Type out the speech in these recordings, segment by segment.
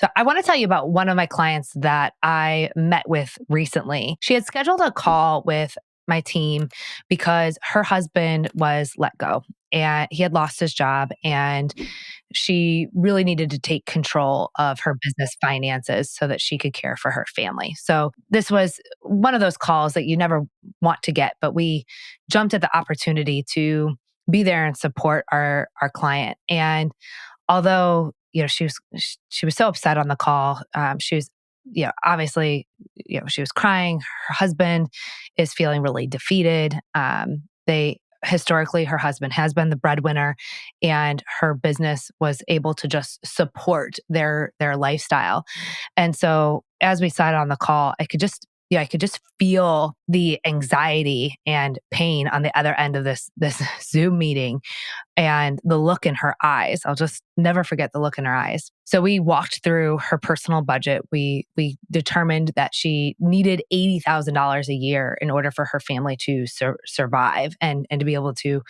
So I want to tell you about one of my clients that I met with recently. She had scheduled a call with my team because her husband was let go and he had lost his job, and she really needed to take control of her business finances so that she could care for her family. So this was one of those calls that you never want to get, but we jumped at the opportunity to be there and support our client. And although she was so upset on the call, she was obviously she was crying. Her husband is feeling really defeated. They Historically, her husband has been the breadwinner, and her business was able to just support their lifestyle. And so as we sat on the call, I could just feel the anxiety and pain on the other end of this Zoom meeting, and the look in her eyes. I'll just never forget the look in her eyes. So we walked through her personal budget. We determined that she needed $80,000 a year in order for her family to survive and to be able to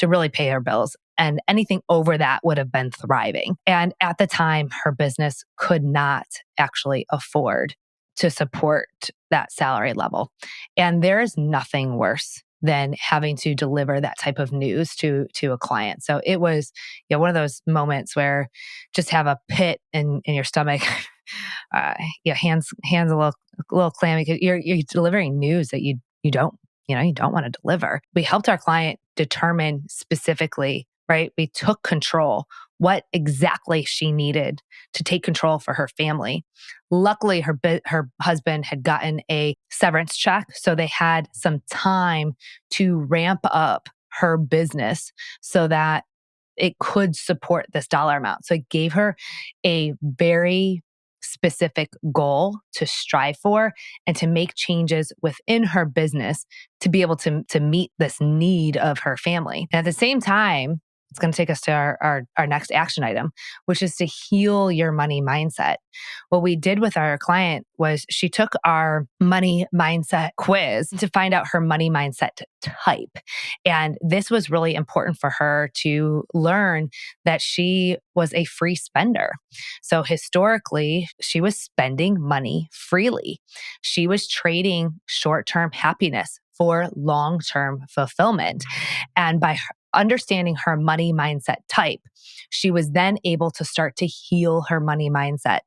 really pay her bills. And anything over that would have been thriving. And at the time, her business could not actually afford to support that salary level. And there is nothing worse than having to deliver that type of news to a client. So it was one of those moments where just have a pit in your stomach, hands a little clammy because you're delivering news that you don't you don't want to deliver. We helped our client determine specifically, right? We took control what exactly she needed to take control for her family. Luckily, her husband had gotten a severance check, so they had some time to ramp up her business so that it could support this dollar amount. So it gave her a very specific goal to strive for and to make changes within her business to be able to meet this need of her family. And at the same time, it's going to take us to our next action item, which is to heal your money mindset. What we did with our client was she took our money mindset quiz to find out her money mindset type. And this was really important for her to learn that she was a free spender. So historically, she was spending money freely. She was trading short-term happiness for long-term fulfillment. And by understanding her money mindset type, she was then able to start to heal her money mindset.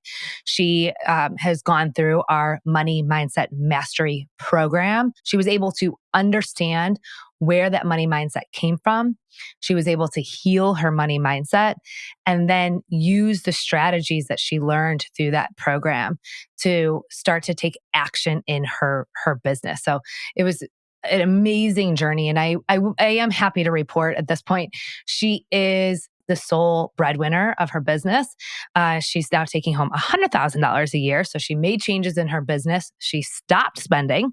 She has gone through our money mindset mastery program. She was able to understand where that money mindset came from. She was able to heal her money mindset and then use the strategies that she learned through that program to start to take action in her business. So it was an amazing journey. And I am happy to report at this point, she is the sole breadwinner of her business. She's now taking home $100,000 a year. So she made changes in her business. She stopped spending.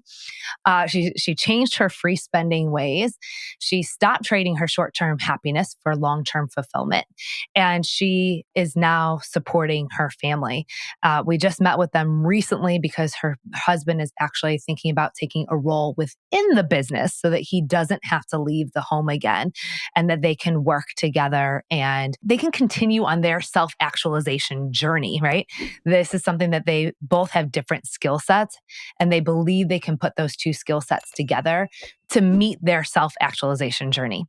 She changed her free spending ways. She stopped trading her short-term happiness for long-term fulfillment. And she is now supporting her family. We just met with them recently because her husband is actually thinking about taking a role within the business so that he doesn't have to leave the home again, and that they can work together and they can continue on their self-actualization journey, right? This is something that they both have different skill sets, and they believe they can put those two skill sets together to meet their self-actualization journey.